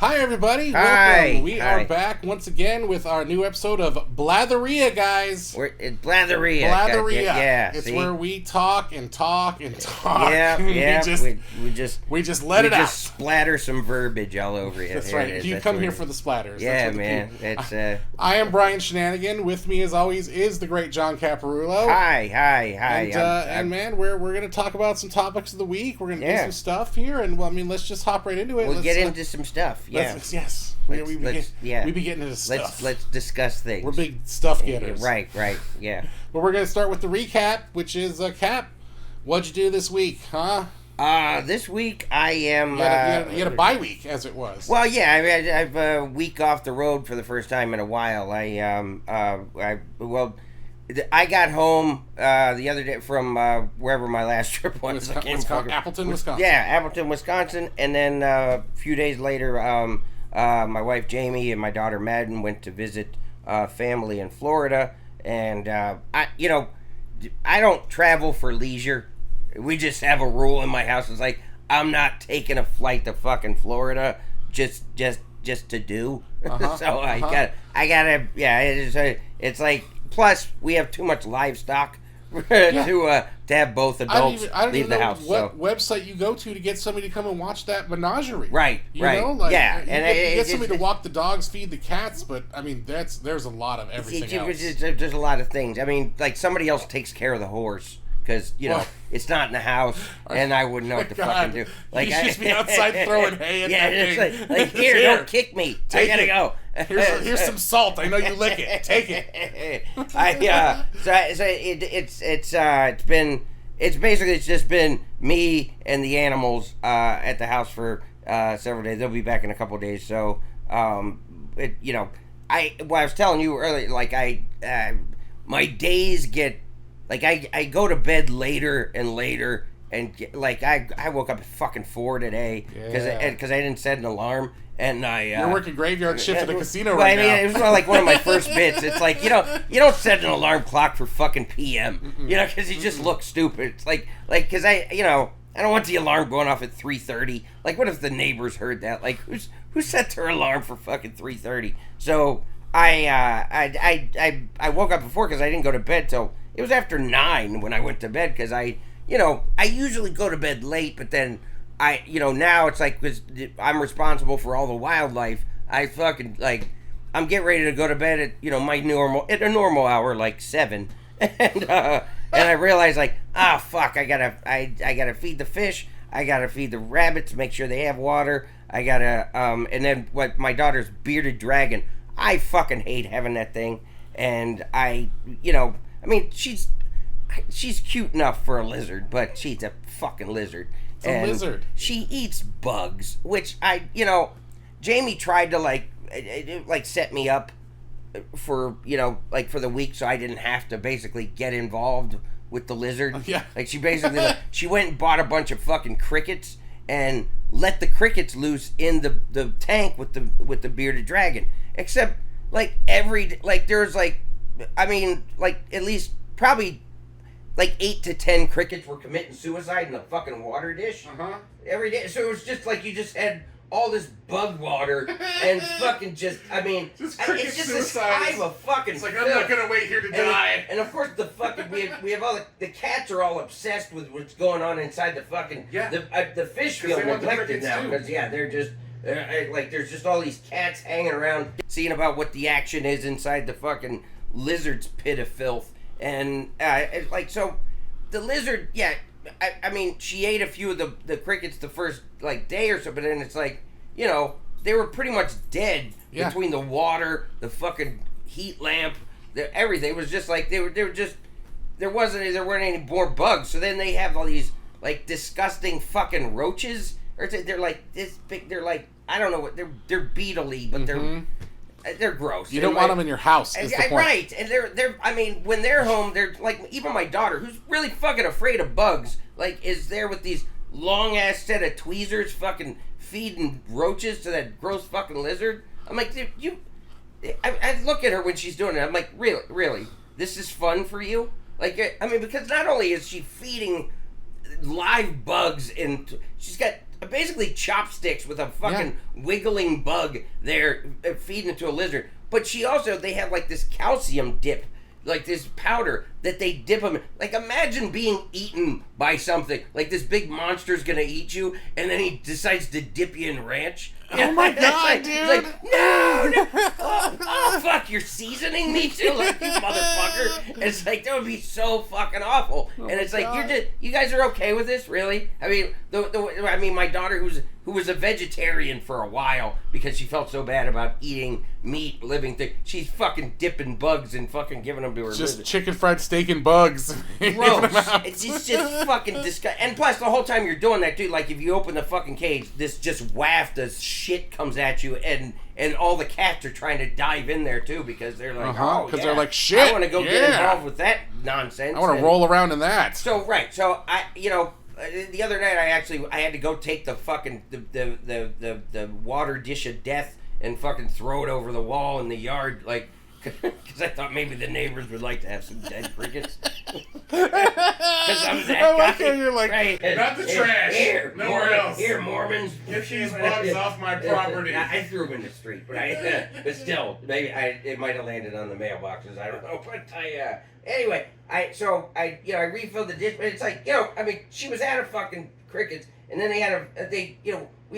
Hi, everybody. Hi. Welcome. We are back once again with our new episode of Blatherrhea, guys. It's Blatherrhea. Blatherrhea. Yeah. It's see? where we talk and talk and talk. Yeah. we just let it out. We just splatter some verbiage all over you. That's right. You come here for the splatters. Yeah, That's man. It's I am Brian Shinanigan. With me, as always, is the great John Caparulo. Hi. And man, we're going to talk about some topics of the week. We're going to do some stuff here, and let's just hop right into it. We'll get into some stuff. Yeah. Yes. We be getting into stuff. Let's discuss things. We're big stuff getters. Right. Yeah. But we're going to start with the recap, which is Cap. What'd you do this week, huh? This week I am. You had a bye week, as it was. Well, yeah, I've a week off the road for the first time in a while. I got home the other day from wherever my last trip was. Appleton, Wisconsin. Yeah, Appleton, Wisconsin. And then a few days later, my wife Jamie and my daughter Madden went to visit family in Florida. And I don't travel for leisure. We just have a rule in my house. It's like I'm not taking a flight to fucking Florida just to do. So I gotta. Yeah, it's like. Plus, we have too much livestock to have both adults I don't leave even the know house. What website you go to get somebody to come and watch that menagerie. Right. You know? Like, yeah. You get somebody to walk the dogs, feed the cats, but, I mean, there's a lot of everything else. There's a lot of things. I mean, like, somebody else takes care of the horse. Because, it's not in the house, and I wouldn't know what to fucking do. Like, you just be outside throwing hay at that thing. Like, here, don't kick me. I gotta go. Here's some salt. I know you lick it. Take it. It's just been me and the animals at the house for several days. They'll be back in a couple of days. So, I was telling you earlier, like my days get. Like, I go to bed later and later, and, like, I woke up at fucking 4 today, because I didn't set an alarm, and You're working graveyard shift at a casino right now. It was like one of my first bits. It's like, you don't set an alarm clock for fucking PM, because you just look stupid. It's like, because I don't want the alarm going off at 3:30. Like, what if the neighbors heard that? Like, who set their alarm for fucking 3:30? So, I woke up before, because I didn't go to bed till... It was after 9 when I went to bed because I usually go to bed late, but then now it's like because I'm responsible for all the wildlife. I fucking I'm getting ready to go to bed at a normal hour like 7, and I realize fuck, I gotta feed the fish, I gotta feed the rabbits, make sure they have water, I gotta and then my daughter's bearded dragon. I fucking hate having that thing, and I mean, she's cute enough for a lizard, but she's a fucking lizard. It's a lizard. She eats bugs, which Jamie tried to set me up for, for the week so I didn't have to basically get involved with the lizard. Yeah. Like, she basically, she went and bought a bunch of fucking crickets and let the crickets loose in the tank with the bearded dragon. Except, there's at least probably 8 to 10 crickets were committing suicide in the fucking water dish every day. So it was just like you just had all this bug water and fucking it's just this hive of fucking. It's like, I'm not gonna wait here to die. And of course the fucking we have all the cats are all obsessed with what's going on inside the fucking the fish feel neglected now because they're just. There's just all these cats hanging around seeing about what the action is inside the fucking lizard's pit of filth. And so the lizard, I mean, she ate a few of the crickets the first day or so, but then it's they were pretty much dead between the water, the fucking heat lamp, everything. It was just there weren't any more bugs. So then they have all these disgusting fucking roaches. Or they're this big. They're I don't know what they're beetle-y, but they're gross. You don't want them in your house. Is the point. Right? And they're. I mean, when they're home, they're even my daughter, who's really fucking afraid of bugs, is there with these long ass set of tweezers, fucking feeding roaches to that gross fucking lizard. I'm like, dude, I look at her when she's doing it. I'm like, really, this is fun for you? Because not only is she feeding live bugs, and she's got basically chopsticks with a fucking wiggling bug there feeding it to a lizard. But they have like this calcium dip, like this powder that they dip them in. Like, imagine being eaten by something. Like, this big monster's gonna eat you, and then he decides to dip you in ranch. Oh my god, dude! It's like, no! Oh, fuck, you're seasoning me too? Like, you motherfucker. It's like, that would be so fucking awful. And it's like, you guys are okay with this? Really? I mean, my daughter, who was a vegetarian for a while because she felt so bad about eating meat, living things, she's fucking dipping bugs and fucking giving them to her just lizard. Chicken fried steak and bugs. Gross. It's just fucking disgusting. And plus, the whole time you're doing that, dude, like, if you open the fucking cage, this just waft of shit comes at you, and all the cats are trying to dive in there, too, because they're like, they're like, shit, I want to go get involved with that nonsense. I want to roll around in that. So, I, the other night, I had to go take the fucking, the water dish of death and fucking throw it over the wall in the yard, like, because I thought maybe the neighbors would like to have some dead crickets. Because I'm that like guy. You're like, right? Not the trash. Nowhere Mormons, else. Here, Mormons. Get these bugs off my property. I threw them in the street, but but still, maybe it might have landed on the mailboxes. I don't know, but anyway, I refilled the dish, but it's like, she was out of fucking crickets, and then we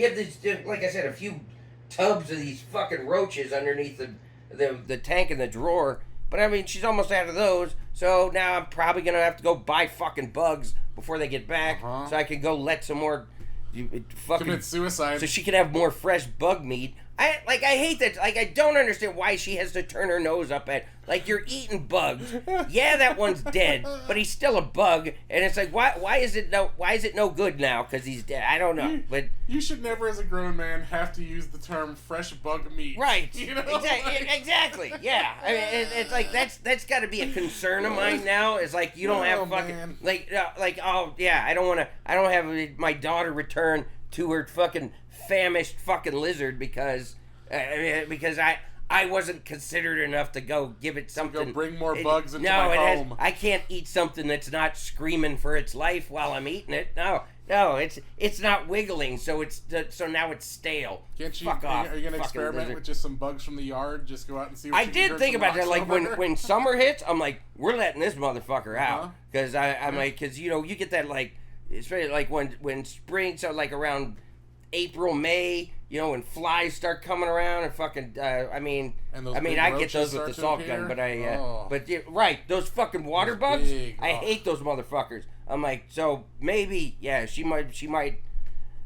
have this, like I said, a few tubs of these fucking roaches underneath the tank in the drawer, but I mean, she's almost out of those, so now I'm probably gonna have to go buy fucking bugs before they get back, so I can go let some more fucking commit suicide, so she can have more fresh bug meat. I hate that. Like, I don't understand why she has to turn her nose up at, like, you're eating bugs. Yeah, that one's dead, but he's still a bug, and it's like, why is it no good now? Because he's dead. I don't know, but you should never, as a grown man, have to use the term fresh bug meat. Right. You know? Exactly. Yeah. I mean, it's like that's got to be a concern of mine now. Is like, you don't have fucking I don't have my daughter return to her fucking famished fucking lizard because I wasn't considerate enough to go give it something. Go bring more bugs into my home. I can't eat something that's not screaming for its life while I'm eating it. No, it's not wiggling, so now it's stale. Can't you? Fuck off. Are you gonna experiment lizard. with just some bugs from the yard? Just go out and see. What I did think about that. Like when summer hits, I'm like, we're letting this motherfucker out because I'm like, because you get that, like, it's really like when spring, so like around April, May, when flies start coming around and fucking, I get those with the salt gun, but those fucking water bugs, I hate those motherfuckers. I'm like, so maybe, she might,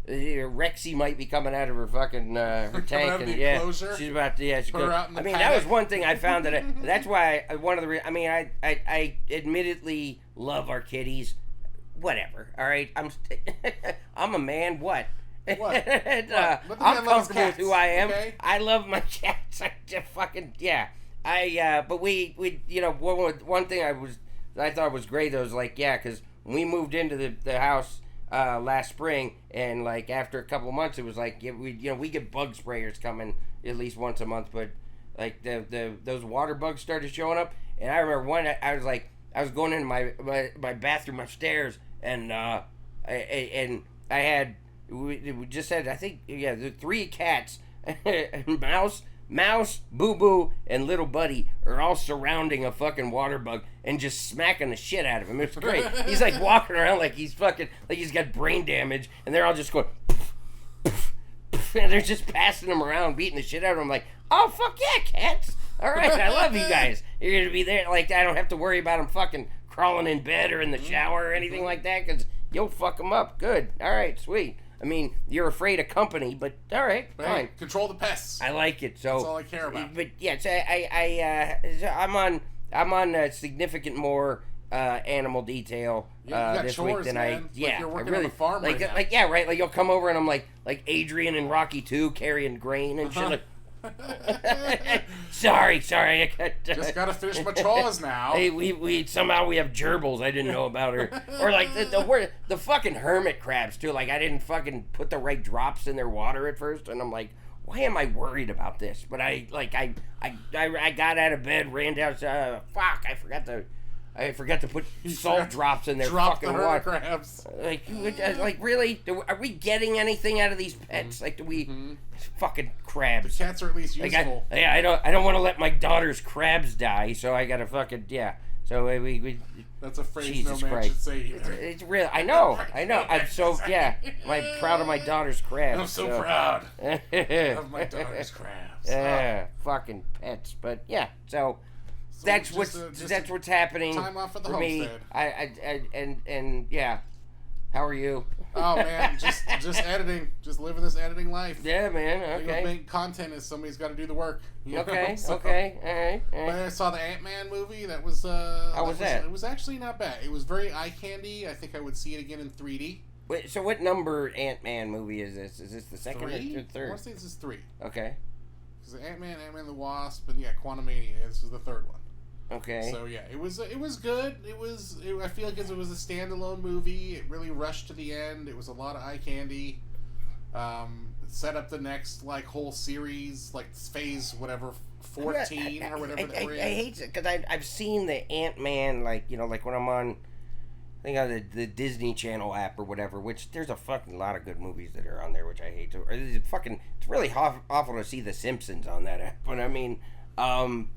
Rexy might be coming out of her fucking, her tank, and she's about to, she goes, that was one thing I found that's why I admittedly love our kitties, whatever, alright, I'm a man, what? I'm comfortable with who I am. Okay? I love my cats. I just fucking but we one thing I thought was great though was like because when we moved into the house last spring and like after a couple of months it was like we get bug sprayers coming at least once a month, but like those water bugs started showing up, and I remember one I was going into my bathroom upstairs and I had. We just had, I think, the 3 cats, Mouse, Boo Boo, and Little Buddy are all surrounding a fucking water bug and just smacking the shit out of him. It's great. He's like walking around like he's fucking, like he's got brain damage, and they're all just going, poof, poof, poof, and they're just passing him around, beating the shit out of him. I'm like, oh, fuck yeah, cats. All right, I love you guys. You're going to be there. Like, I don't have to worry about them fucking crawling in bed or in the shower or anything like that, because you'll fuck them up. Good. All right, sweet. I mean, you're afraid of company, but all right, fine. Control the pests. I like it. So that's all I care about. But yeah, so I'm on a significant more animal detail this chores, week than man. You're working on a farm like like you'll come over and I'm like Adrian and Rocky 2 carrying grain and shit. Like, sorry. I just gotta finish my chores now. Hey, we somehow we have gerbils I didn't know about, or like the fucking hermit crabs too. Like I didn't fucking put the right drops in their water at first, and I'm like, why am I worried about this? But I got out of bed, ran down. Fuck, I I forgot to put salt drops in their fucking water. Crabs. Like really? Are we getting anything out of these pets? Like, do we fucking crabs? The cats are at least useful. I don't want to let my daughter's crabs die, so I gotta fucking So we That's a phrase Jesus no man Christ. should say either. It's real. I know. I'm so I'm proud of my daughter's crabs. I'm so proud of my daughter's crabs. Fucking pets. But yeah, so that's what's happening time off at the for me. homestead. And yeah. How are you? Oh man, just editing, just living this editing life. Yeah, man. Okay. Make content is somebody's got to do the work. Okay. So, okay. All right. But I saw the Ant-Man movie. That was How was that? It was actually not bad. It was very eye candy. I think I would see it again in 3D. Wait, so what number Ant-Man movie is this? Is this the second or third? I want to say this is 3. Okay. Because Ant-Man the Wasp, and Quantumania. This is the third one. Okay. So yeah, it was good. I feel like it was a standalone movie. It really rushed to the end. It was a lot of eye candy. It set up the next whole series, phase 14 or whatever. I hate it because I've seen the Ant-Man when I'm on, I think on the Disney Channel app or whatever. Which there's a fucking lot of good movies that are on there, which I hate to. It's really awful to see The Simpsons on that app, but I mean. I'm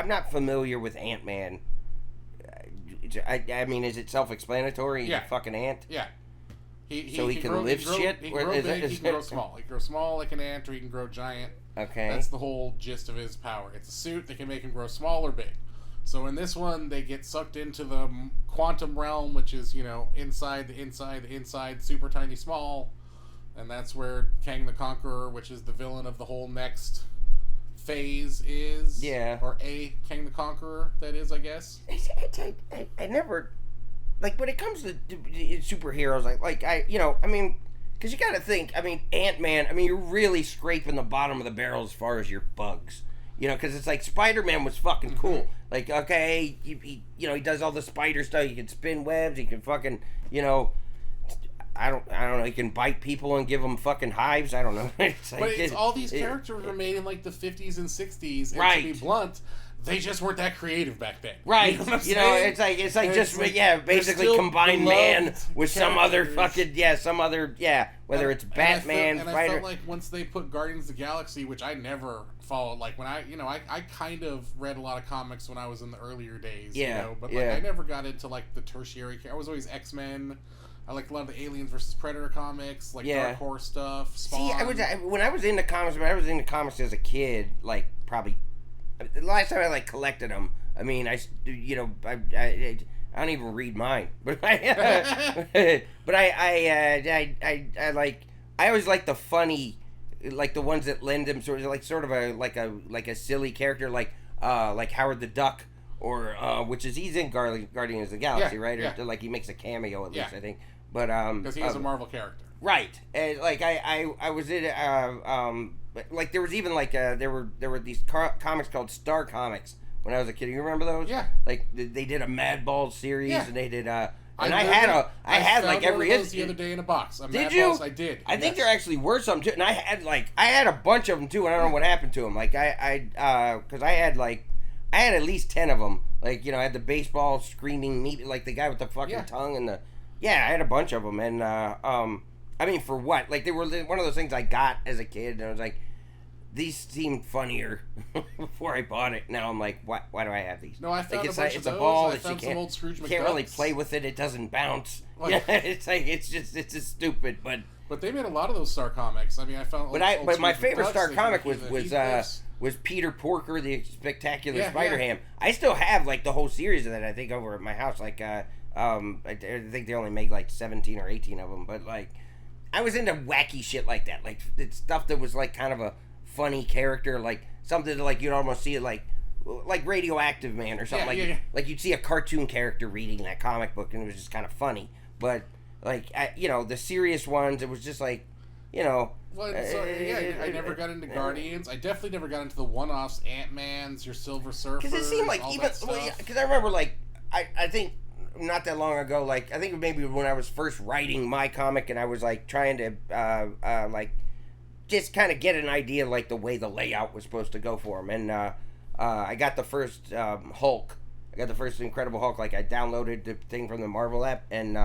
not familiar with Ant-Man. I mean, is it self-explanatory? He's a fucking ant? Yeah. He can lift shit? He can grow big, he can grow small. He can grow small like an ant, or he can grow giant. Okay. That's the whole gist of his power. It's a suit that can make him grow small or big. So in this one, they get sucked into the quantum realm, which is, inside, super tiny small. And that's where Kang the Conqueror, which is the villain of the whole next phase is. Yeah. Or Kang the Conqueror, that is, I guess. I never, when it comes to superheroes, because you gotta think, Ant-Man, you're really scraping the bottom of the barrel as far as your bugs. Because it's Spider-Man was fucking cool. Okay, he does all the spider stuff, he can spin webs, he can fucking, I don't know. He can bite people and give them fucking hives. I don't know. All these characters were made in the 50s and 60s. And right. To be blunt, they just weren't that creative back then. Right. Basically combine man with some other fucking whether it's Batman, Spider. I felt like once they put Guardians of the Galaxy, which I never followed. When I kind of read a lot of comics when I was in the earlier days. Yeah. But I never got into the tertiary. I was always X-Men. I liked a lot of the Aliens versus Predator comics, Dark Horse stuff. Spawn. See, when I was into comics, as a kid, probably the last time I collected them. I don't even read mine, but I always like the funny, the ones that lend them sort of a silly character, like Howard the Duck. Or which is he's in Guardians of the Galaxy, right? Or he makes a cameo at least, I think. But because he is a Marvel character, right? And I was in there was even there were these comics called Star Comics when I was a kid. You remember those? Yeah. They did a Mad Ball series, and they did I had every one of those the other day in a box. Did you? I did. I think there actually were some too, and I had a bunch of them too, and I don't know what happened to them. Because I had at least 10 of them. I had the baseball screaming meat, the guy with the fucking tongue and the. Yeah, I had a bunch of them, and for what? They were one of those things I got as a kid, and I was like, these seemed funnier before I bought it. Now I'm like, why do I have these? No, I found it's a bunch it's of a those. ball I that found some old Scrooge you can't really play with it. It doesn't bounce. It's just stupid, but. But they made a lot of those Star comics. I found. But my favorite Star comic was Peter Porker, the Spectacular Spider-Ham. I still have the whole series of that. I think over at my house. I think they only made 17 or 18 of them. But I was into wacky shit like that. It's stuff that was kind of a funny character, something that you'd almost see it like Radioactive Man or something. You'd see a cartoon character reading that comic book, and it was just kind of funny. But the serious ones, it was just I never got into Guardians. I definitely never got into the one-offs, Ant-Man's, your Silver Surfer. Because it seemed because I remember I think not that long ago, I think maybe when I was first writing my comic, and I was trying to just kind of get an idea the way the layout was supposed to go for him, and I got the first Hulk. I got the first Incredible Hulk. Like I downloaded the thing from the Marvel app, and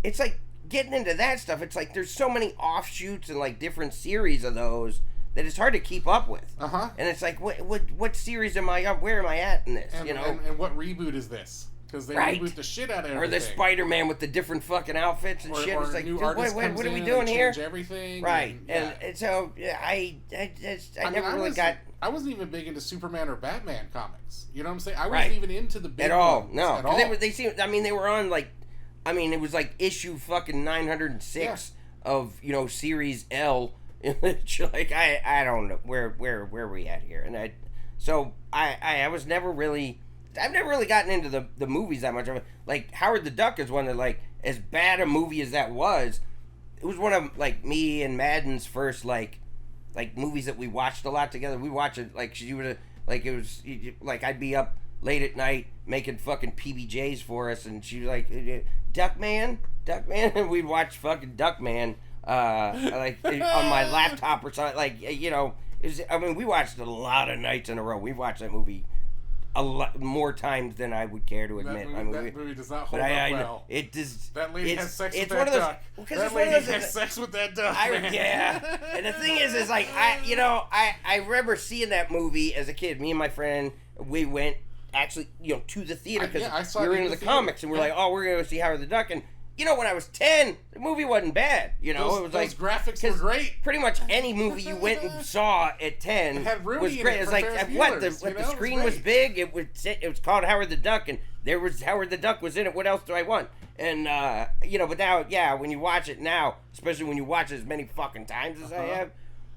it's like getting into that stuff. It's like there's so many offshoots and like different series of those that it's hard to keep up with. And it's like what series am I up? Where am I at in this? And, and what reboot is this? Because they reboot the shit out of everything. Or the Spider-Man with the different fucking outfits and shit. It's like, dude, what are we doing here? Everything. Right. And so I never really got. I wasn't even big into Superman or Batman comics. You know what I'm saying? I wasn't even into the big at all. ones, No, at all. they seemed. I mean, they were on like. I mean, it was like issue fucking 906 of Series L. Like I don't know where are we at here, and I was never really. I've never really gotten into the movies that much. Like Howard the Duck is one that, like, as bad a movie as that was, it was one of like me and Madden's first like movies that we watched a lot together. We watched it like she would like it was like I'd be up late at night making fucking PBJs for us, and she was like, Duckman, and we'd watch fucking Duckman like on my laptop or something. Like we watched it a lot of nights in a row. We watched that movie a lot more times than I would care to admit. That movie does not hold up well. It does. That lady has sex with that duck. That lady has sex with that duck. Yeah. And the thing is like I remember seeing that movie as a kid. Me and my friend, we went actually to the theater because we were into the comics, and we're like, oh, we're gonna go see Howard the Duck. And when I was 10, the movie wasn't bad. It was those graphics were great. Pretty much any movie you went and saw at 10 was great. It's like the screen was big. It was called Howard the Duck, and there was Howard the Duck was in it. What else do I want? And but now, when you watch it now, especially when you watch it as many fucking times as I have.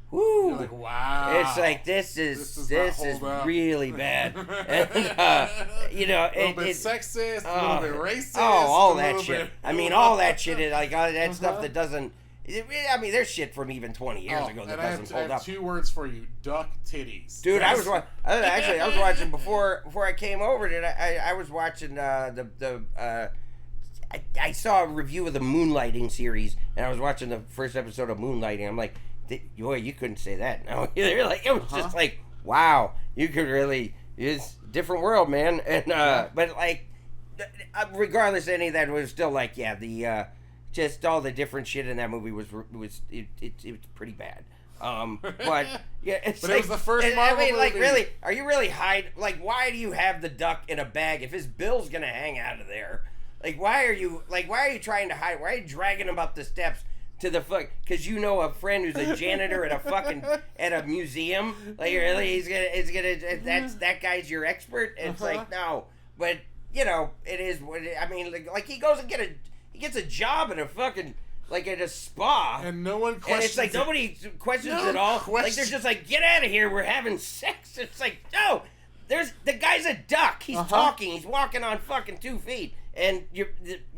Woo! You're like, wow. It's like this is really bad. And, a little bit sexist, a little bit racist. Oh, all that shit. I mean, all that shit is like all that stuff that doesn't. I mean, there's shit from even 20 years ago that doesn't hold up. I have 2 words for you: duck titties. Dude, I was watching before I came over. I was watching I saw a review of the Moonlighting series, and I was watching the first episode of Moonlighting. I'm like, boy, you couldn't say that. No, like it was just like, wow, you could really. It's a different world, man. And but like, regardless of any of that, it was still like, just all the different shit in that movie was pretty bad. But yeah, it's but like, it was the first Marvel movie. Like, really, are you really like, why do you have the duck in a bag if his bill's gonna hang out of there? Like, why are you trying to hide? Why are you dragging him up the steps to the fuck? Because a friend who's a janitor at a museum. Like, really, that guy's your expert. And it's like, no, but it is what I mean. Like he goes and gets a job at a fucking at a spa, and no one questions. And it's like nobody questions it all. Like they're just like, get out of here. We're having sex. It's like, no, the guy's a duck. He's talking. He's walking on fucking 2 feet. And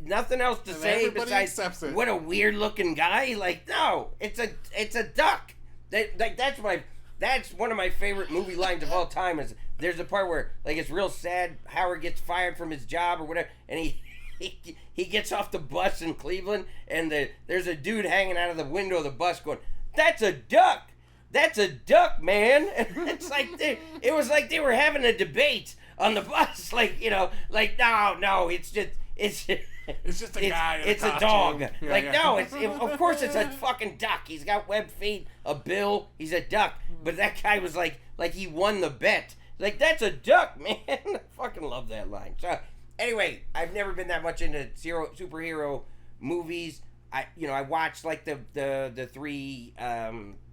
nothing else to say besides what a weird looking guy. Like, no, it's a duck. That's one of my favorite movie lines of all time. Is there's a part where like it's real sad. Howard gets fired from his job or whatever, and he gets off the bus in Cleveland, and there's a dude hanging out of the window of the bus going, "That's a duck. That's a duck, man." And it's like it was like they were having a debate on the bus, like no, it's just a guy. It's a dog. No, of course it's a fucking duck. He's got webbed feet, a bill. He's a duck. But that guy was like he won the bet. Like, that's a duck, man. I fucking love that line. So anyway, I've never been that much into superhero movies. I watched like the 3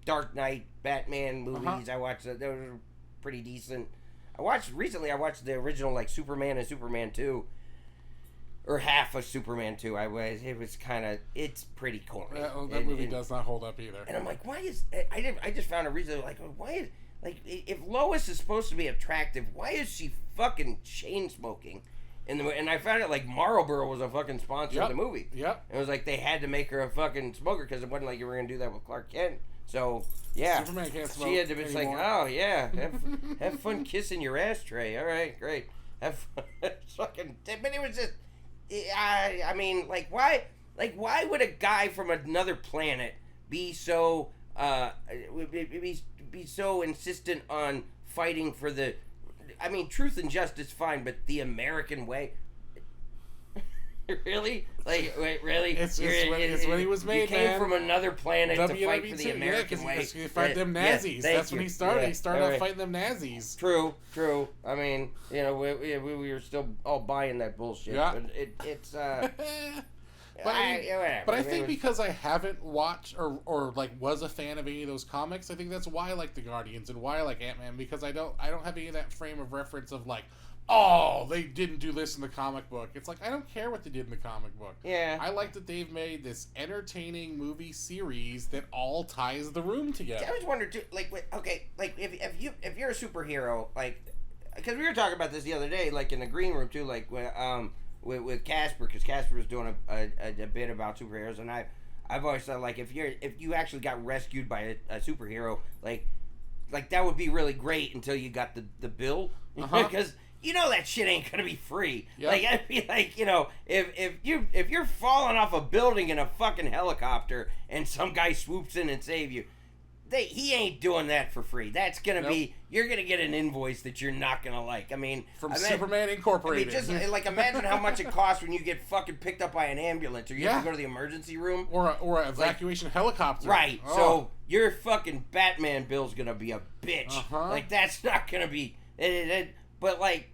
Dark Knight Batman movies. I watched they were pretty decent. I watched the original like Superman and Superman 2, or half of Superman 2. It's pretty corny. That movie does not hold up either. And I'm like, why is I just found a reason like, why is if Lois is supposed to be attractive, why is she fucking chain smoking? And I found out like Marlboro was a fucking sponsor of the movie. Yep. It was like they had to make her a fucking smoker because it wasn't like you were gonna do that with Clark Kent. So yeah, Superman can't smoke. She had to be like, oh yeah, have fun kissing your ashtray. All right, great. Have fun. Fucking. But it was just, I mean, like why would a guy from another planet be so be so insistent on fighting for the I mean, truth and justice, fine, but the American way. Really? Like, wait, really? It's when he was made, You came man. from another planet to fight for the WW2, American way. He fight them Nazis. That's when he started. He started out fighting them Nazis. True. I mean, you know, we were still all buying that bullshit. Yeah. But it's But I think because I haven't watched or like was a fan of any of those comics, I think that's why I like the Guardians and why I like Ant-Man, because I don't have any of that frame of reference of like, oh, they didn't do this in the comic book. It's like, I don't care what they did in the comic book. Yeah. I like that they've made this entertaining movie series that all ties the room together. I was wondering too, like, like if you're a superhero, like, because we were talking about this the other day, like in the green room too, like with Casper, because Casper was doing a bit about superheroes, and I've always thought, like, if you actually got rescued by a superhero, like that would be really great until you got the bill, because you know that shit ain't gonna be free. Yep. Like, I'd be like, you know, if you're falling off a building in a fucking helicopter and some guy swoops in and save you, he ain't doing that for free. That's gonna be, you're gonna get an invoice that you're not gonna like. I mean, from Superman Incorporated. I mean, just like, imagine how much it costs when you get fucking picked up by an ambulance, or you have to go to the emergency room, or an evacuation helicopter. Right. Oh. So your fucking Batman bill's gonna be a bitch. Like, that's not gonna be. But like,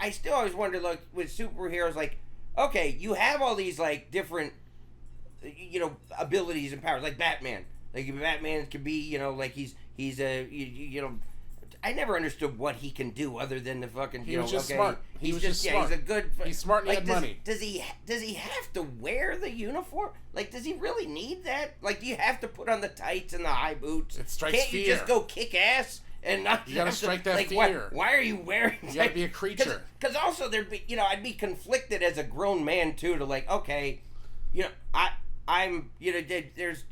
I still always wonder, like, with superheroes, like, okay, you have all these like different, you know, abilities and powers, like Batman. Like, Batman can be, you know, like he's a, you know, I never understood what he can do other than the fucking, you know, was just smart. He's just smart. He's a good. He's smart and he had money. Does he have to wear the uniform? Like, does he really need that? Like, do you have to put on the tights and the high boots? It strikes Can't fear. you just go kick ass and not? You gotta strike that like, fear. Why are you wearing? You gotta be a creature. Because also there'd be, you know, I'd be conflicted as a grown man too, to like, okay, you know, I'm, you know, there's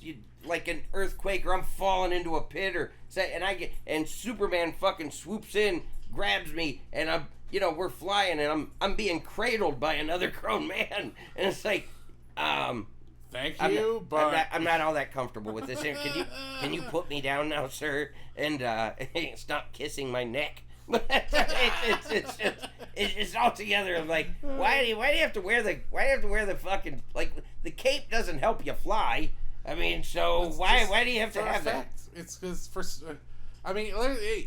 like an earthquake, or I'm falling into a pit, or say, and Superman fucking swoops in, grabs me, and I'm, you know, we're flying, and I'm being cradled by another grown man, and it's like, thank you, but I'm not all that comfortable with this. Can you put me down now, sir, and stop kissing my neck? it's all together. I'm like, why do you have to wear the fucking, like, the cape doesn't help you fly. I mean, so why do you have to have that? It's because I mean,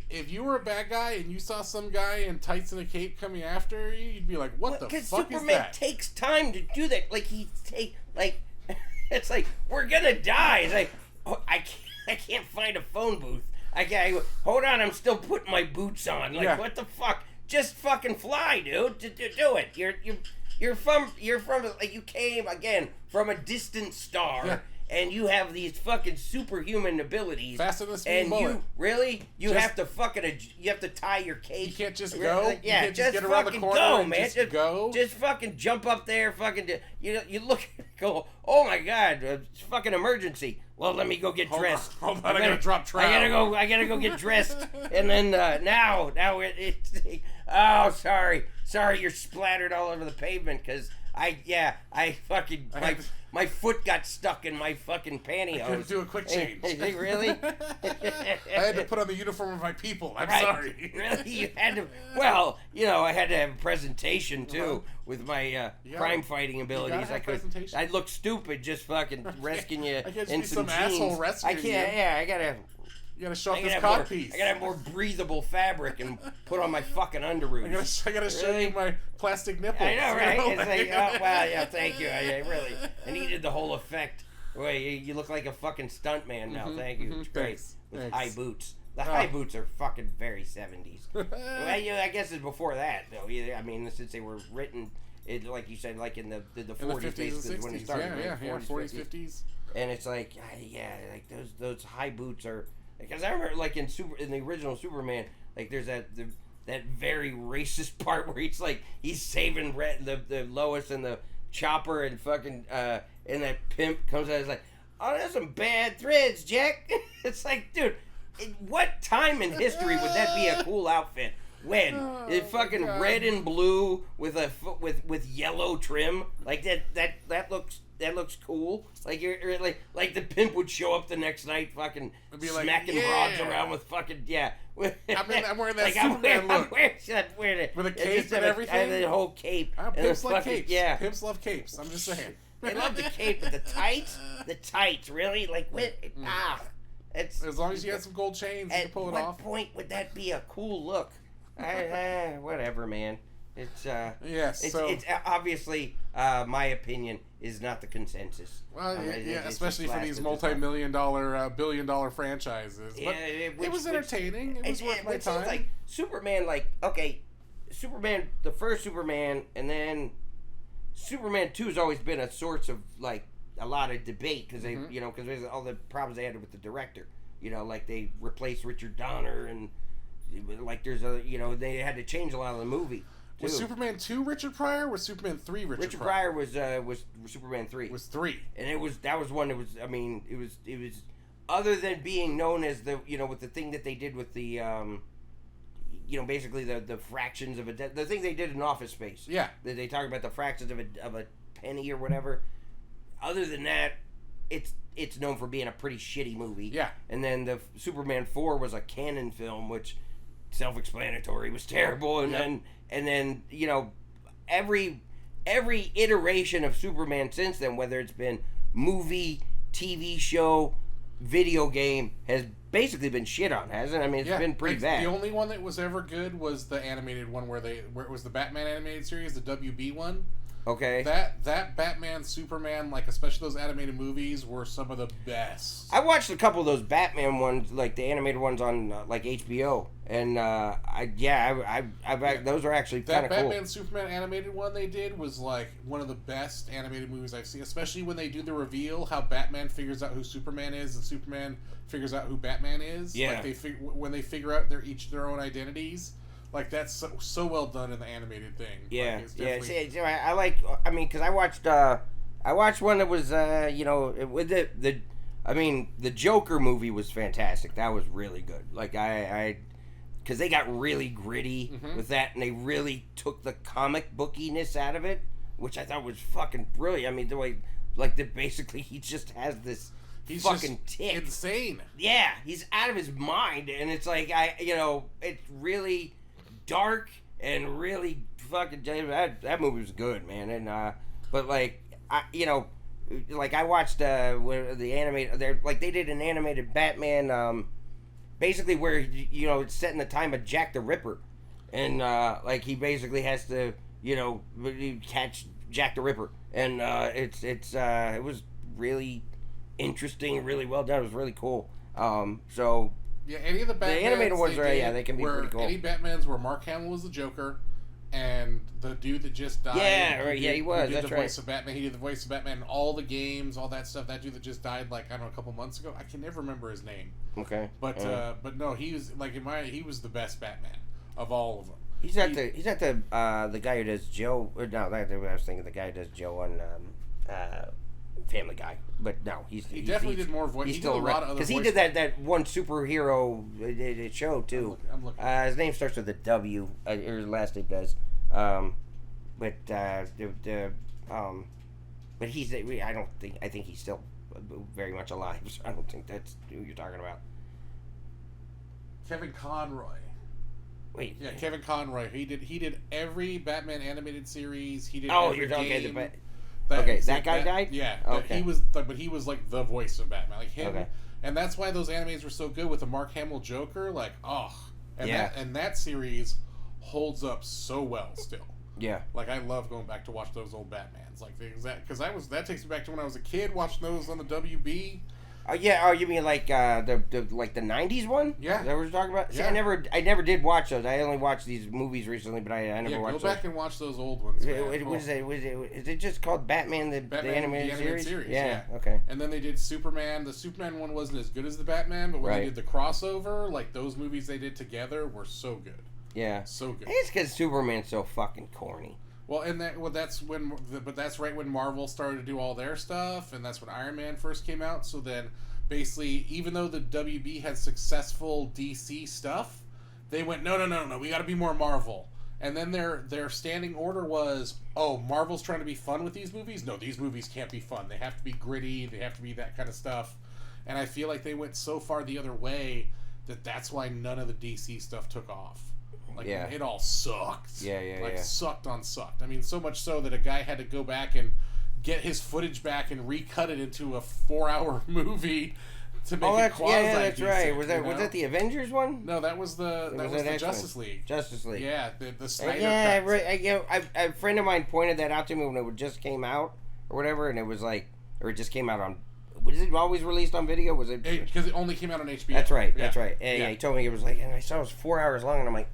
if you were a bad guy and you saw some guy in tights and a cape coming after you, you'd be like, what the fuck is that? Because Superman takes time to do that. Like, it's like, we're gonna die. It's like, oh, I can't find a phone booth. Hold on, I'm still putting my boots on. Like, what the fuck? Just fucking fly, dude. Do it. You're from like, you came again from a distant star, and you have these fucking superhuman abilities. Faster than a speeding bullet. You have to fucking, you have to tie your cape. You can't just go. You can't just get around the corner go, and man. Just go. Just fucking jump up there, fucking. You look, go. Oh my god, it's fucking emergency. Well, let me go get dressed. Hold on, I gotta drop trowel. I gotta go get dressed. And then now it's. Oh, sorry, you're splattered all over the pavement because my foot got stuck in my fucking pantyhose. I couldn't do a quick change. Really? I had to put on the uniform of my people. I'm sorry. Really? You had to? Well, you know, I had to have a presentation too with my crime fighting abilities. I look stupid just fucking rescuing you I can't in be some jeans. asshole rescuing I can't. you. Yeah, I gotta. You gotta show off this codpiece. I gotta have more breathable fabric and put on my fucking underoos. I gotta show you my plastic nipples. I know, right? It's like, oh, well, yeah, thank you. I needed the whole effect. Wait, you look like a fucking stuntman now. Thank you. It's great. With high boots. The high boots are fucking very 70s. Well, I guess it's before that, though. I mean, since they were written, like you said, like in the 40s, basically, when it started. Yeah, 40s, 50s. And it's like, like those high boots are. Because I remember, like, in the original Superman, like, there's that very racist part where he's saving the Lois and the Chopper, and fucking and that pimp comes out and is like, oh, there's some bad threads, Jack. It's like, dude, in what time in history would that be a cool outfit? When it's fucking God. red and blue with with yellow trim, like that looks cool. Like you're like the pimp would show up the next night, fucking It'd be like, smacking yeah. rods around with fucking I'm wearing that like Superman look. I'm wearing it With a it's cape just and a- everything? I have the whole cape. and Pimps the like fucking- capes. Yeah, Pimps love capes. I'm just saying. they love the cape, but the tights, really? Like what? It's As long as you got some gold chains, you at can pull it what off. point would that be a cool look? Whatever, man. It's Yes, so- it's obviously my opinion is not the consensus. Well, It's yeah, just especially for lasted these this long. $multi-million, billion-dollar franchises. But Yeah, it was entertaining. It was worth my it seems time. like Superman, Superman, the first Superman, and then Superman 2 has always been a source of like a lot of debate because they, because there's all the problems they had with the director. Like they replaced Richard Donner and like there's they had to change a lot of the movie. Was too. Superman 2 Richard Pryor? Or was Superman 3 Richard Pryor was Superman 3. Was 3. And that was one that was, I mean, it was other than being known as the, with the thing that they did with the basically the fractions of the thing they did in Office Space. Yeah. They talk about the fractions of a penny or whatever. Other than that, it's known for being a pretty shitty movie. Yeah. And then the Superman 4 was a canon film, which self-explanatory, was terrible, and then every iteration of Superman since then, whether it's been movie, TV show, video game, has basically been shit on, hasn't it? I mean, it's been pretty bad. The only one that was ever good was the animated one where it was the Batman animated series, the WB one. Okay. That Batman, Superman, like especially those animated movies, were some of the best. I watched a couple of those Batman ones, like the animated ones on like HBO, and those are actually kind That of cool. Batman Superman animated one they did was like one of the best animated movies I've seen, especially when they do the reveal how Batman figures out who Superman is and Superman figures out who Batman is. Yeah. Like when they figure out their own identities. Like that's so well done in the animated thing. Yeah, like, it's definitely... See, I like. I mean, because I watched one that was with the Joker movie was fantastic. That was really good. Like because they got really gritty with that, and they really took the comic bookiness out of it, which I thought was fucking brilliant. I mean, the way basically he just has this. He's fucking just tick. insane. Yeah, he's out of his mind, and it's like it's really dark and really fucking. That movie was good, man. And but like I watched where the animated. They did an animated Batman, basically where it's set in the time of Jack the Ripper, and he basically has to catch Jack the Ripper, and it was really interesting, really well done. It was really cool. So yeah, any of the Batmans, animated ones they can be pretty cool. Any Batmans where Mark Hamill was the Joker, and the dude that just died. Yeah, right. Yeah, he was. He did That's the right. voice of Batman. He did the voice of Batman in all the games, all that stuff. That dude that just died, like I don't know, a couple months ago. I can never remember his name. Okay. But no, he was he was the best Batman of all of them. He's not the guy who does Joe. Or no, I was thinking the guy who does Joe on Family Guy. But no, he definitely did more voice. He's He still did a lot of other because he voice- did that one superhero show too. I'm looking. His name starts with a W, or his last name does. But he's. I think he's still very much alive. So I don't think that's who you're talking about. Kevin Conroy. Wait. Yeah, Kevin Conroy. He did every Batman animated series. He did. Oh, every you're okay. game. That guy died? Yeah. Okay. But he was like the voice of Batman, like him. Okay. And that's why those animes were so good with the Mark Hamill Joker. Like, that series holds up so well still. Yeah. Like I love going back to watch those old Batmans, like because that takes me back to when I was a kid watching those on the WB. Yeah. Oh, you mean like the 90s one? Yeah. Is that what you're talking about? See, Yeah. I never did watch those. I only watched these movies recently, but I never watched Go back and watch those old ones. Man. Is it just called Batman the animated series? Yeah. Okay. And then they did Superman. The Superman one wasn't as good as the Batman, but when they did the crossover, like those movies they did together were so good. Yeah. So good. It's because Superman's so fucking corny. Well, that's right when Marvel started to do all their stuff, and that's when Iron Man first came out. So then, basically, even though the WB had successful DC stuff, They went, no, we got to be more Marvel. And then their standing order was, oh, Marvel's trying to be fun with these movies? No, these movies can't be fun. They have to be gritty. They have to be that kind of stuff. And I feel like they went so far the other way that's why none of the DC stuff took off. Like, it all sucked. Sucked on sucked. I mean, so much so that a guy had to go back and get his footage back and recut it into a 4-hour movie to make it quasi that's decent, right. Was that the Avengers one? No, that was the Justice League. Justice League. Yeah, the Snyder cut. A friend of mine pointed that out to me when it just came out or whatever, and it was like, or it just came out on. Was it always released on video? Was it? Because it only came out on HBO. That's right. That's right. And he told me it was like, and I saw it was 4 hours long, and I'm like,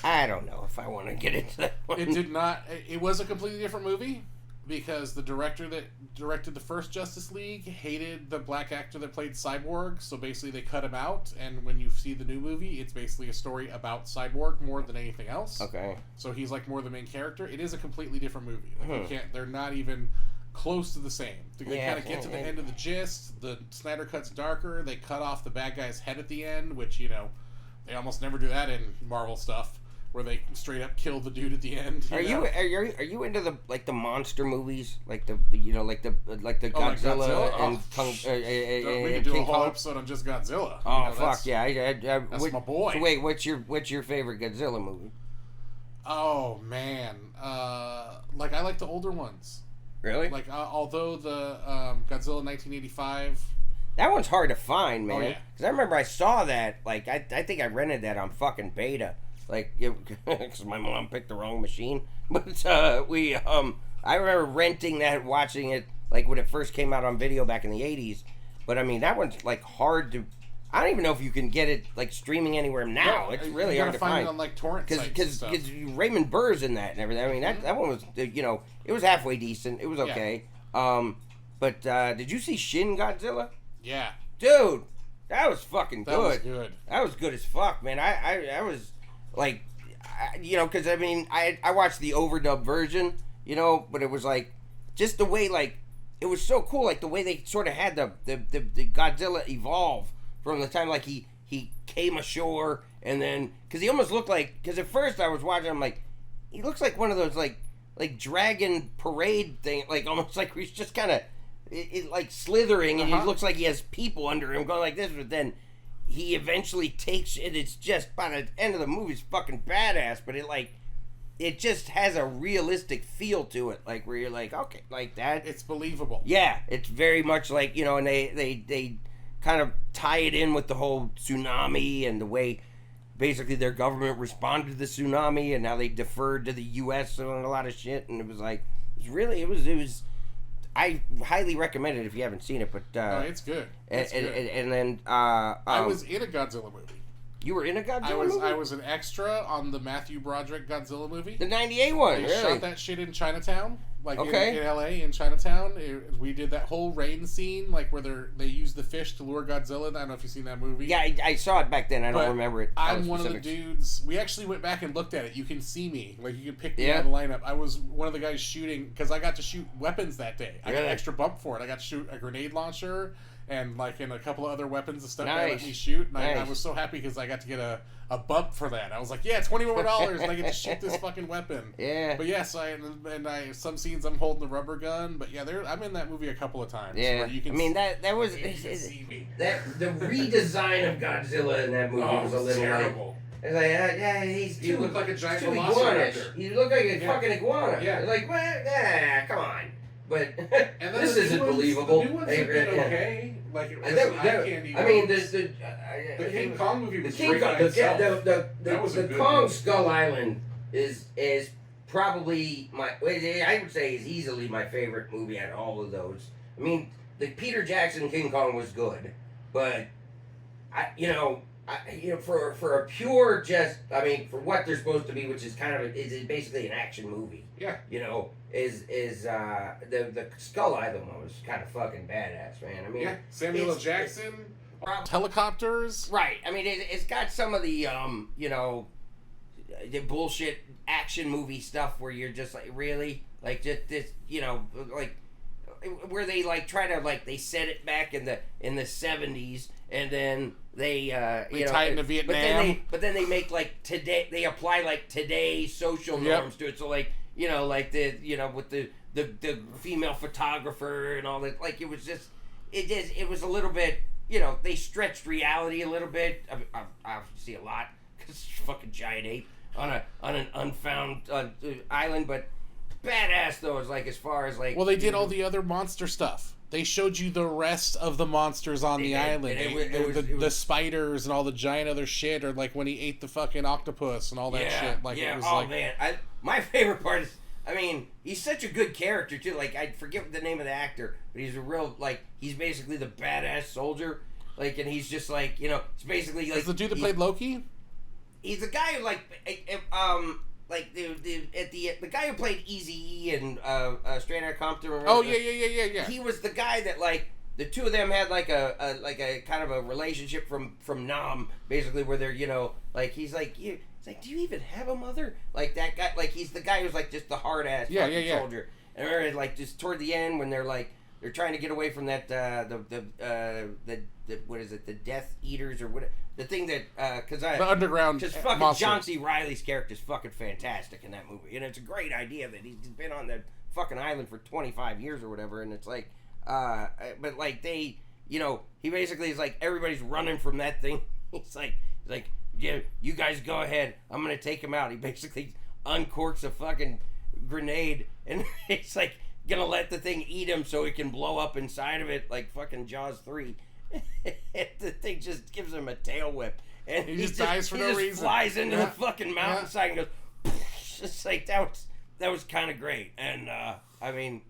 I don't know if I want to get into that one. It did not. It was a completely different movie. Because the director that directed the first Justice League hated the black actor that played Cyborg, so basically they cut him out, and when you see the new movie, it's basically a story about Cyborg more than anything else. Okay. So he's like more the main character. It is a completely different movie. Like they're not even close to the same. They kind of get to the end of the gist. The Snyder cut's darker. They cut off the bad guy's head at the end, which, they almost never do that in Marvel stuff. Where they straight up kill the dude at the end. Are you into the monster movies, like the Godzilla and we could do a whole episode on just Godzilla. Oh fuck yeah! That's my boy. So wait, what's your favorite Godzilla movie? Oh man, I like the older ones. Really? Like although the Godzilla 1985. That one's hard to find, man. Oh, yeah. Because I remember I saw that. Like I think I rented that on fucking beta. Like, because my mom picked the wrong machine. But I remember renting that, watching it, like, when it first came out on video back in the 80s. But, I mean, that one's, like, hard to... I don't even know if you can get it, like, streaming anywhere now. It's really hard to find. You gotta find it on, like, torrent sites Because Raymond Burr's in that and everything. I mean, that one was, it was halfway decent. It was okay. Yeah. But did you see Shin Godzilla? Yeah. Dude, that was fucking good. That was good. That was good as fuck, man. I was... Like, because, I mean, I watched the overdub version, but it was, like, just the way, like, it was so cool, like, the way they sort of had the Godzilla evolve from the time, like, he came ashore, and then, because he almost looked like, because at first I was watching him, like, he looks like one of those, like dragon parade thing, like, almost like he's just kind of, like, slithering, and he looks like he has people under him going like this, but then... He eventually takes it. It's just by the end of the movie, it's fucking badass. But it just has a realistic feel to it. Like where you're like, okay, like that. It's believable. Yeah, it's very much like and they kind of tie it in with the whole tsunami and the way basically their government responded to the tsunami and how they deferred to the U.S. on a lot of shit. And it was like it was. I highly recommend it if you haven't seen it, but it's good. And then I was in a Godzilla movie. You were in a Godzilla movie? I was an extra on the Matthew Broderick Godzilla movie. The 98 one, They really? shot that shit in Chinatown. Like okay. in LA, in Chinatown. We did that whole rain scene, like where they used the fish to lure Godzilla. I don't know if you've seen that movie. Yeah, I saw it back then. I don't remember it. I'm one of the dudes. We actually went back and looked at it. You can see me. Like, you can pick me out of the lineup. I was one of the guys shooting, because I got to shoot weapons that day. I got an extra bump for it. I got to shoot a grenade launcher and a couple of other weapons and stuff that let me shoot. And I was so happy because I got to get a bump for that. I was like, yeah, $20 more and I get to shoot this fucking weapon. Yeah. But yes, some scenes I'm holding the rubber gun. But yeah, I'm in that movie a couple of times. Yeah. Where you can that was the redesign of Godzilla in that movie was a little terrible. It's like, he looked like a giant velociraptor. He looked like a fucking iguana. Yeah. Like, well, come on. But and this isn't believable. The new ones have been okay. Like, the King Kong movie was great by itself. The Kong Skull Island is probably I would say is easily my favorite movie out of all of those. I mean, the Peter Jackson King Kong was good, but for a pure for what they're supposed to be, which is is basically an action movie. Yeah. The Skull Island one was kind of fucking badass, man. I mean, Samuel L. Jackson, helicopters. Right. I mean, it's got some of the the bullshit action movie stuff where you're just like, really, like just this, like where they like try to like they set it back in the 70s, and then they tie it into Vietnam. But then they make like today. They apply like today's social norms to it. So like like with the female photographer and all that. Like it was just it was a little bit. They stretched reality a little bit. I obviously a lot because it's a fucking giant ape on an unfound island, but badass though is like as far as like. Well, they did all the other monster stuff. They showed you the rest of the monsters on the island. The spiders and all the giant other shit, or like when he ate the fucking octopus and all that shit. Like it was man, my favorite part is. I mean, he's such a good character too. Like I forget the name of the actor, but he's a real he's basically the badass soldier. Like, and he's just like he's basically like. Is the dude that played Loki? He's the guy who the guy who played Eazy-E and Straight Outta Compton. Oh yeah. He was the guy that like the two of them had like a kind of a relationship from Nam, basically, where they're he's like It's like, do you even have a mother? Like that guy, like he's the guy who's like just the hard ass soldier. And I remember, like just toward the end when they're trying to get away from that the what is it, the Death Eaters or what, the thing that the underground because fucking monster. John C. Reilly's character is fucking fantastic in that movie, and it's a great idea that he's been on the fucking island for 25 years or whatever, and it's like but like they he basically is like everybody's running from that thing. He's like yeah, you guys go ahead. I'm gonna take him out. He basically uncorks a fucking grenade, and it's like gonna let the thing eat him so he can blow up inside of it like fucking Jaws 3. The thing just gives him a tail whip, and he just dies for no reason. He just flies into the fucking mountainside and goes. Just like that was kind of great, and I mean,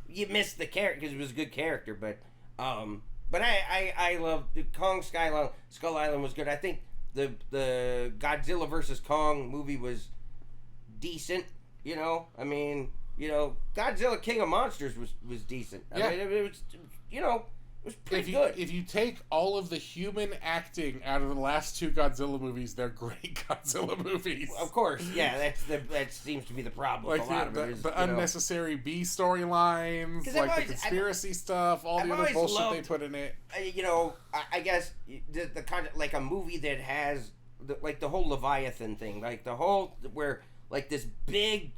you missed the character because it was a good character, but I love Kong Skull Island was good. I think the Godzilla versus Kong movie was decent. I mean, Godzilla King of Monsters was decent. I mean, it was it was pretty good. If you take all of the human acting out of the last two Godzilla movies, they're great Godzilla movies. Of course, yeah, that seems to be the problem. Like with a lot of it is, the unnecessary B storylines, like the conspiracy stuff, all the other bullshit they put in it. I guess the kind of like a movie that has the whole Leviathan thing, like the whole where like this big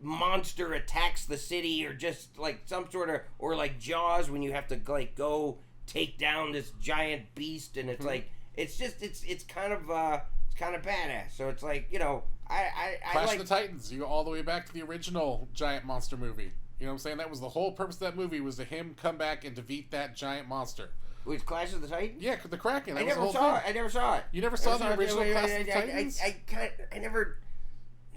monster attacks the city, or just like some sort of, or like Jaws when you have to like go take down this giant beast, and it's like it's kind of badass. So it's like I Clash like of the Titans. You go all the way back to the original giant monster movie. You know what I'm saying? That was the whole purpose of that movie, was to him come back and defeat that giant monster. Which Clash of the Titans? Yeah, the Kraken. I never saw it. You never saw the original Clash of the Titans? I never.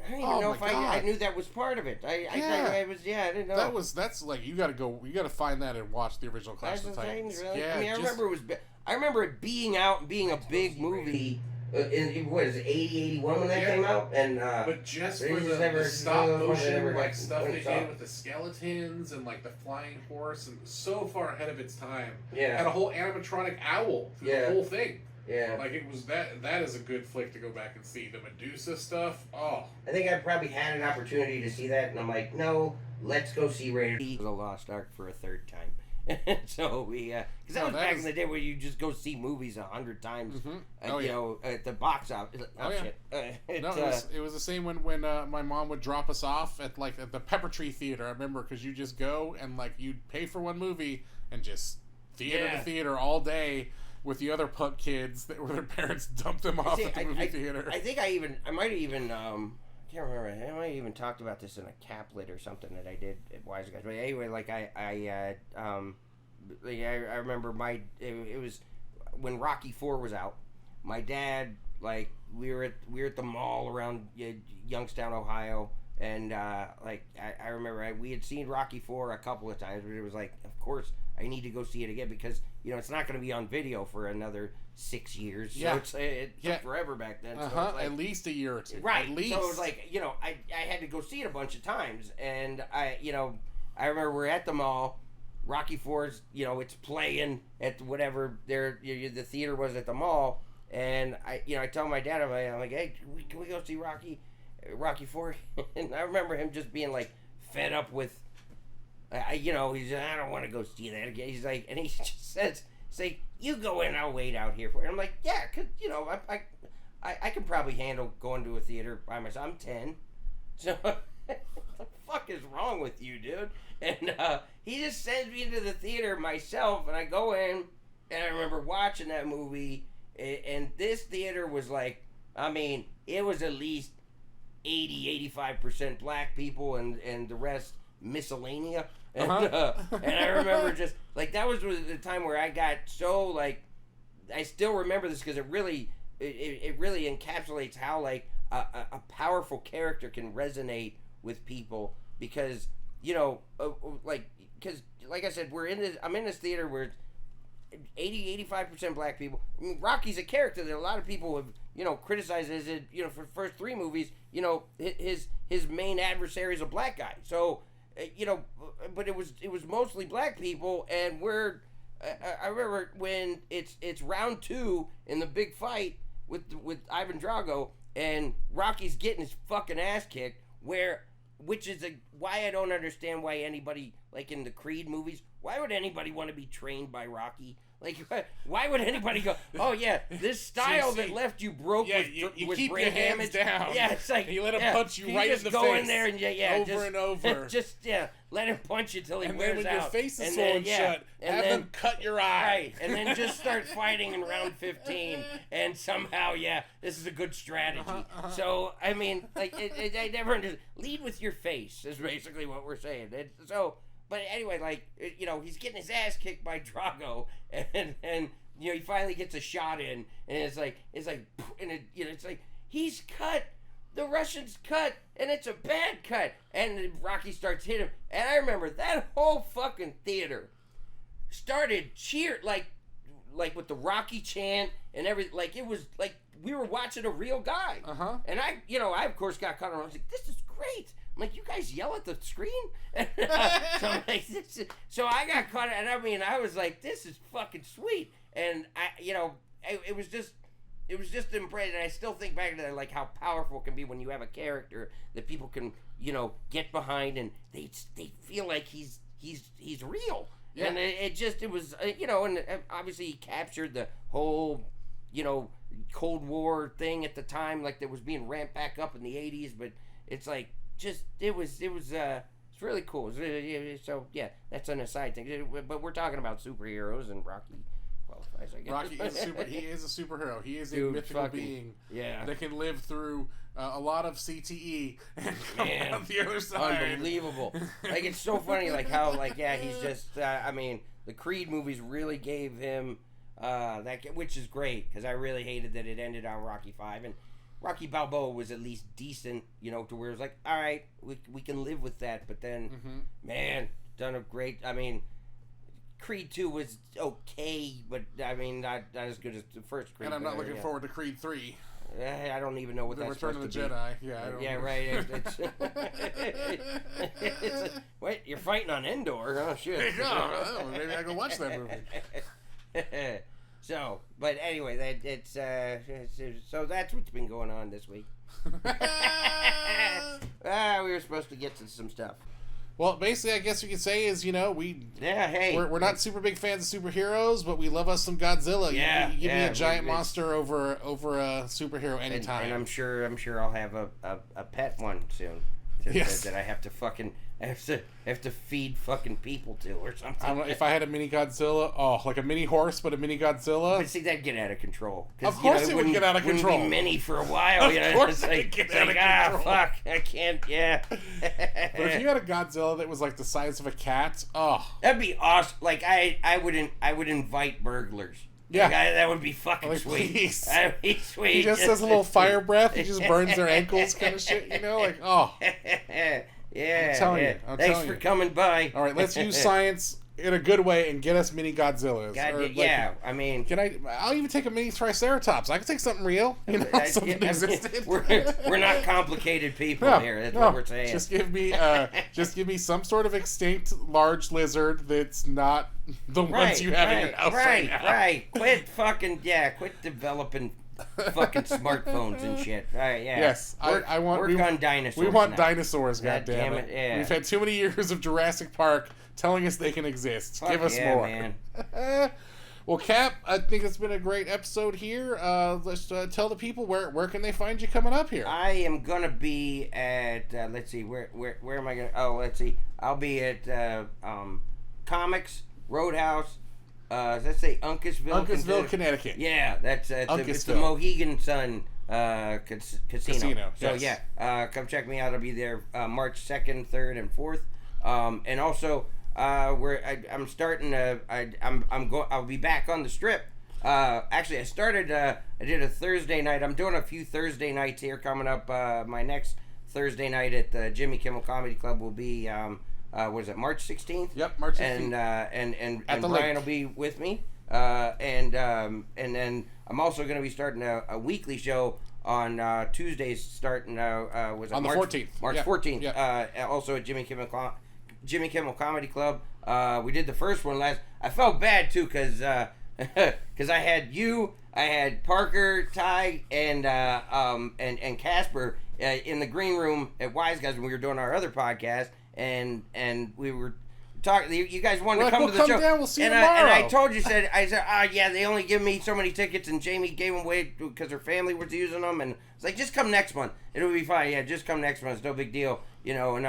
I don't even know if I knew that was part of it. I didn't know. That's like you gotta find that and watch the original Clash of the Titans. Really? Yeah, I mean, I remember it being out and being a big movie. What is it, 80, 81 when that came out? And but just for the stop motion, like stuff they did with the skeletons and like the flying horse, and so far ahead of its time. Yeah. Had a whole animatronic owl through the whole thing. Yeah. Like it was that is a good flick to go back and see. The Medusa stuff. Oh. I think I probably had an opportunity to see that, and I'm like, no, let's go see Raiders of the Lost Ark for a third time. So we, because that was back in the day where you just go see movies 100 times, at the box office. Shit. It was the same when my mom would drop us off at the Pepper Tree Theater. I remember, because you just go and like you'd pay for one movie and just theater to theater all day with the other punk kids that where their parents dumped them off at the movie theater. I think I might have even can't remember. I might have even talked about this in a caplet or something that I did at Wise Guys. But anyway, like I remember it was when Rocky IV was out. My dad, like we were at the mall around Youngstown, Ohio, and I remember we had seen Rocky IV a couple of times, but it was like, of course I need to go see it again, because it's not going to be on video for another 6 years. So it took forever back then. So at least a year or two. Right. At least. So it was like, I had to go see it a bunch of times, and I remember we're at the mall. Rocky IV's, it's playing at whatever the theater was at the mall, and I tell my dad, I'm like, hey, can we go see Rocky IV? And I remember him just being like fed up with he's I don't want to go see that again. He's like, and he just says, "It's like you go in, I'll wait out here for it." I'm like, "Yeah, cause I can probably handle going to a theater by myself. I'm 10, so what the fuck is wrong with you, dude?" And he just sends me into the theater myself, and I go in, and I remember watching that movie, and this theater was like, I mean, it was at least 85% black people, and the rest miscellanea. And, and I remember just like that was the time where I got so like, I still remember this because it really encapsulates how like a powerful character can resonate with people, because because like I said, I'm in this theater where it's 85% black people. I mean, Rocky's a character that a lot of people have criticized as for the first 3 movies, his main adversary is a black guy. So but it was mostly black people, and I remember when it's round 2 in the big fight with Ivan Drago, and Rocky's getting his fucking ass kicked, which is why I don't understand why anybody, like in the Creed movies, why would anybody want to be trained by Rocky? Like, why would anybody go, oh yeah, this style that left you broke you with keep brain your hands damage. down. Yeah, it's like, and you let him punch you right in the face. Go in there and over and over. Just let him punch you till he and wears out. And then when your face is swollen shut, have them cut your eye. Right, and then just start fighting in round 15, and somehow, this is a good strategy. So, I mean, like, I never understood. Lead with your face is basically what we're saying. But anyway, like, he's getting his ass kicked by Drago, and he finally gets a shot in, and it's like, it's like, he's cut, the Russian's cut, and it's a bad cut, and Rocky starts hitting him, and I remember that whole fucking theater started cheer, like with the Rocky chant and everything, like, it was like we were watching a real guy, and I of course got caught on, I was like, this is great. I'm like, you guys yell at the screen? So I'm like, so I got caught, and I mean, I was like, this is fucking sweet. And it was just impressive. And I still think back to that, like how powerful it can be when you have a character that people can, get behind, and they feel like he's real. Yeah. And it was, and obviously he captured the whole, Cold War thing at the time, like that was being ramped back up in the 80s, but it's like, it's really cool. So yeah, that's an aside thing. But we're talking about superheroes, and Rocky qualifies, I guess. Rocky is he is a superhero. He is a mythical being that can live through a lot of CTE and come out the other side. Unbelievable. Like, it's so funny, like how, like, he's just. I mean, the Creed movies really gave him that, which is great, because I really hated that it ended on Rocky 5, and Rocky Balboa was at least decent, to where it was like, all right, we can live with that. But then, man, done a great. I mean, Creed 2 was okay, but I mean, not as good as the first Creed. And I'm not looking forward to Creed 3. I don't even know what that's Return supposed of the to Jedi. be. Yeah, I don't know. Right. Wait, you're fighting on Endor? Oh shit! Maybe I can watch that movie. So, but anyway, so that's what's been going on this week. We were supposed to get to some stuff. Well, basically, I guess you could say is, we're not super big fans of superheroes, but we love us some Godzilla. Yeah, you give me a giant monster over a superhero anytime. And I'm sure I'll have a pet one soon. That I have to fucking have to feed fucking people to or something. I don't know, if I had a mini Godzilla, like a mini horse, but a mini Godzilla. But see, that'd get out of control. Of course, it would get out of control. Wouldn't be mini for a while. Of course, it get out of control. Fuck, I can't. Yeah. But if you had a Godzilla that was like the size of a cat, that'd be awesome. Like I would invite burglars. Yeah, that would be fucking sweet. Please. That'd be sweet. He just does a little fire breath. He just burns their ankles, kind of shit. Yeah. I'm telling you. Thanks for coming by. All right, let's use science in a good way and get us mini Godzillas. I mean, I'll even take a mini Triceratops. I can take something real. Something existed. We're not complicated people here. That's what we're saying. Just give me some sort of extinct large lizard that's not the ones you have in your house right now. Right. Quit developing fucking smartphones and shit. All right, yeah. Yes, work on dinosaurs. We want now. dinosaurs. God damn it! Yeah. We've had too many years of Jurassic Park telling us they can exist. Fuck Give us yeah, more. man. Well, Cap, I think it's been a great episode here. Let's tell the people where can they find you coming up here. I am gonna be at let's see, where am I gonna? Oh, let's see. I'll be at Comics Roadhouse. Let's say Uncasville, Connecticut. Yeah, it's the Mohegan Sun casino. So yes. yeah, come check me out. I'll be there March 2nd, 3rd, and 4th. And also I'm starting. I'll be back on the Strip. Actually, I did a Thursday night. I'm doing a few Thursday nights here coming up. My next Thursday night at the Jimmy Kimmel Comedy Club will be was it March 16th? Yep, March 16th. And Brian will be with me. And then I'm also going to be starting a weekly show on Tuesdays, starting was it on the March 14th? March yeah. 14th. Yeah. Also at Jimmy Kimmel Comedy Club. We did the first one last. I felt bad too because I had you, I had Parker, Ty, and Casper in the green room at Wise Guys when we were doing our other podcast, and we were talking. You guys wanted to come to the show, down, we'll see and you tomorrow. I told you, I said, yeah, they only give me so many tickets, and Jamie gave them away because her family was using them, and it's like, just come next month, it'll be fine. Yeah, just come next month, it's no big deal, you know. And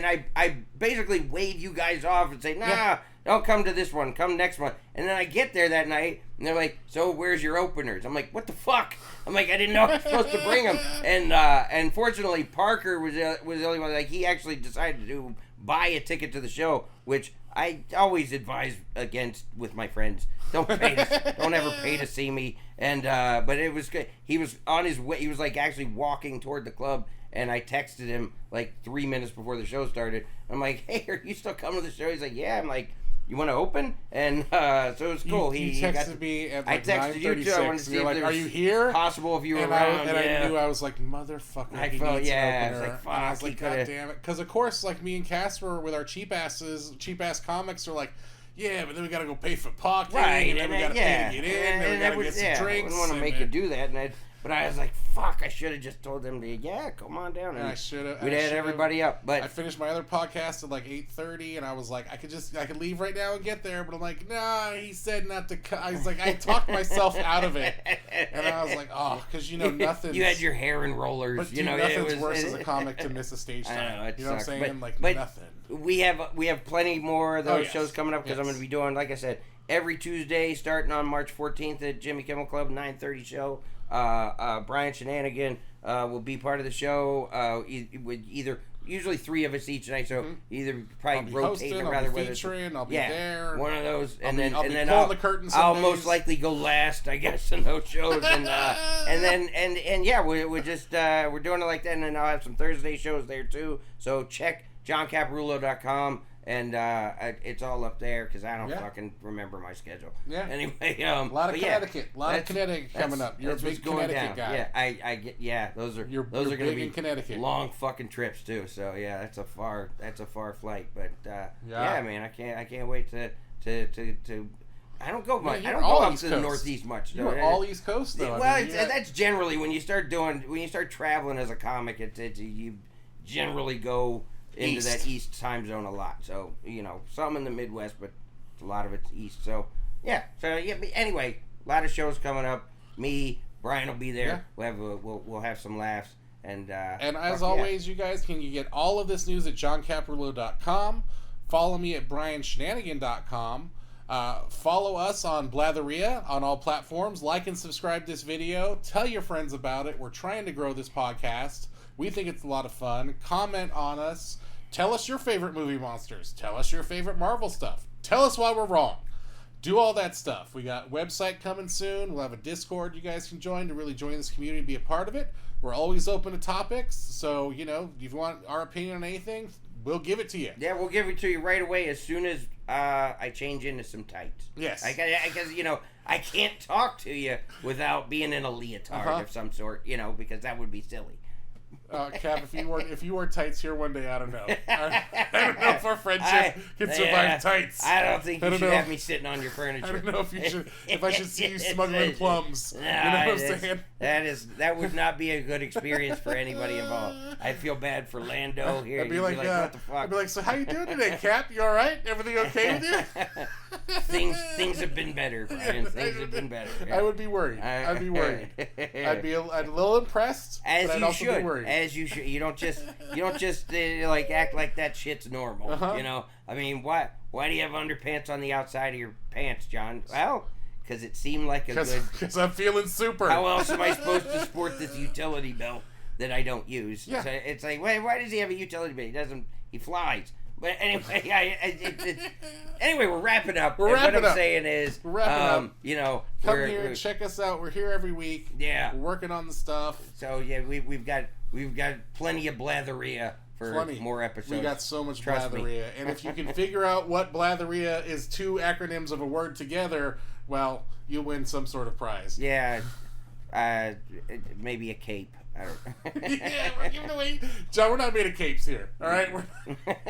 I basically wave you guys off and say, nah, don't come to this one, come next month. And then I get there that night, and they're like, so where's your openers? I'm like, what the fuck? I'm like, I didn't know I was supposed to bring them. And fortunately, Parker was the only one. Like, he actually decided to buy a ticket to the show, which I always advise against with my friends. Don't ever pay to see me. And but it was good. He was on his way. He was like actually walking toward the club, and I texted him like 3 minutes before the show started. I'm like, hey, are you still coming to the show? He's like, yeah. I'm like, you want to open? And so it was cool. He texted me at like 9:36. I texted you too. I wanted to see if like, are you here? Possible if you were around. I knew. I was like, motherfucker. I he felt, needs yeah. an opener. I was like, fuck. And I was like, God damn it. Because of course, like me and Casper with our cheap ass comics are like, yeah, but then we gotta go pay for parking, right? And then we gotta pay to get in, and we gotta get some drinks. I didn't want to make you do that, but I was like, fuck, I should have just told them to, come on down. And I should have. We'd had everybody up, but I finished my other podcast at like 8:30, and I was like, I could leave right now and get there, but I'm like, nah, he said not to. I was like, I talked myself out of it, and I was like, oh, because nothing. You had your hair in rollers, but nothing's worse as a comic to miss a stage time. I know, you know what I'm saying? But nothing. We have plenty more of those shows coming up because I'm going to be doing, like I said, every Tuesday starting on March 14th at Jimmy Kimmel Club 9:30 show. Brian Shinanigan will be part of the show. With usually 3 of us each night, so either probably rotating or rather whether I'll be there. One of those, and then I'll the curtain. I'll most likely go last, I guess, in those shows, and we're just we're doing it like that, and then I'll have some Thursday shows there too. So check JohnCaparulo.com. And it's all up there because I don't fucking remember my schedule. Yeah. Anyway, a lot of Connecticut, coming up. You're a big Connecticut guy. Yeah, I get. Yeah, those are going to be Connecticut. Long fucking trips too. So yeah, that's a far flight. But yeah, man, I can't wait to. I don't go much. I don't go up to the Northeast much. You're all East Coast though. Well, that's generally when you start traveling as a comic. You generally go into that east time zone a lot, so some in the Midwest, but a lot of it's east. So yeah, anyway, a lot of shows coming up. Me, Brian will be there. We'll have some laughs, and as always, you guys can get all of this news at johncaparulo.com. Follow me at brianshenanigan.com. Follow us on Blatherrhea on all platforms. Like and subscribe this video. Tell your friends about it. We're trying to grow this podcast. We think it's a lot of fun. Comment on us. Tell us your favorite movie monsters. Tell us your favorite Marvel stuff. Tell us why we're wrong. Do all that stuff. We got a website coming soon. We'll have a Discord you guys can join to really join this community and be a part of it. We're always open to topics. So, if you want our opinion on anything, we'll give it to you. Yeah, we'll give it to you right away as soon as I change into some tights. Yes. Because, I can't talk to you without being in a leotard of some sort, because that would be silly. Cap, if you wore tights here one day, I don't know. I don't know if our friendship can survive tights. I don't think you should know. have me sitting on your furniture. I don't know if I should see you smuggling plums. You know what I'm saying? That would not be a good experience for anybody involved. I feel bad for Lando here. I'd be like, what the fuck? I'd be like, so how you doing today, Cap? You all right? Everything okay with you? Things have been better, Brian. Things have been better. Yeah. I would be worried. I'd be worried. I'd be a little impressed. As but I'd you also should. Be worried. As you should. You don't just like act like that shit's normal. Uh-huh. You know. I mean, why do you have underpants on the outside of your pants, John? Well, because it seemed like a good. Because I'm feeling super. How else am I supposed to sport this utility belt that I don't use? Yeah. So it's like, why does he have a utility belt? He doesn't. He flies. But anyway, anyway, we're wrapping up. What I'm saying is, we're wrapping up. You know, come here and check us out. We're here every week. Yeah, we're working on the stuff. So yeah, we've got plenty of Blatherrhea for more episodes. We got so much Trust Blatherrhea, me. and if you can figure out what Blatherrhea is, two acronyms of a word together, well, you win some sort of prize. Yeah, maybe a cape. I don't know. Yeah, we're giving away. John, we're not made of capes here. All right, we're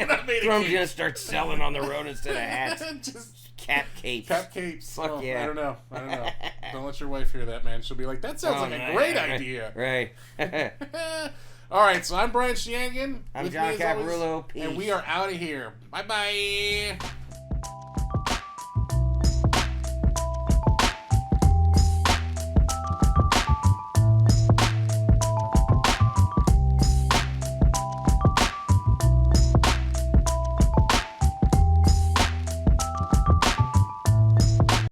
not made of Trump's capes. gonna start selling on the road instead of hats. Just cap capes. Cap capes. Fuck yeah. I don't know. Don't let your wife hear that, man. She'll be like, "That sounds like a great idea." Right. All right, so I'm Brian Shinanigan. I'm John Caparulo. And we are out of here. Bye bye.